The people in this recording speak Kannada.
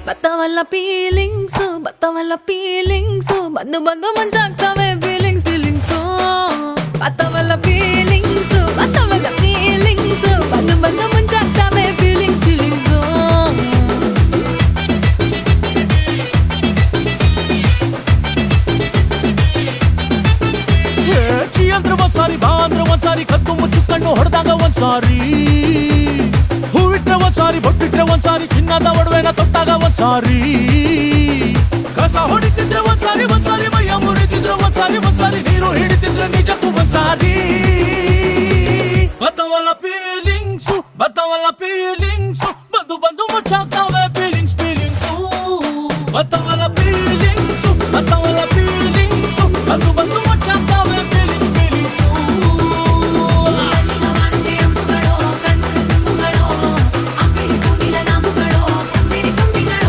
ಬತ್ತವಲ್ಲ ಫೀಲಿಂಗ್ಸು ಬಂದು ಬಂದು ಮಂಜಾಗ್ತವೆ ಫೀಲಿಂಗ್ಸು ಬತ್ತವಲ್ಲ ಫೀಲಿಂಗ್ಸು ಬಂದು ಬಂದು ಮಂಜಾಗ್ತವೆ ಫೀಲಿಂಗ್ಸು ಚಿ ಅಂದ್ರೆ ಒಂದ್ಸಾರಿ ಬಾ ಅಂದ್ರೆ ಒಂದ್ಸಾರಿ ಕದ್ದು ಮುಚ್ಚುಕೊಂಡು ಹೊಡೆದಾಗ ಒಂದ್ಸಾರಿ ಹೂವಿಟ್ರೆ ಒಂದ್ಸಾರಿ ಬೊಟ್ಟಿಟ್ರೆ ಒಂದ್ಸಾರಿ ಚಿನ್ನದ ಒಡವೆನ ತೊಟ್ಟಾಗ ಒಂದ್ಸಾರಿ ಕಸ ಹೊಡಿತಿದ್ರೆ ಒಂದ್ಸಾರಿ ಮೈಯ ಮುರಿತಿದ್ರೆ ಒಂದ್ಸಾರಿ ನೀರು ಹಿಡಿತಿದ್ರೆ ನಿಜಕ್ಕೂ ಒಂದ್ಸಾರಿ ಬತ್ತವಲ್ಲ ಫೀಲಿಂಗ್ಸು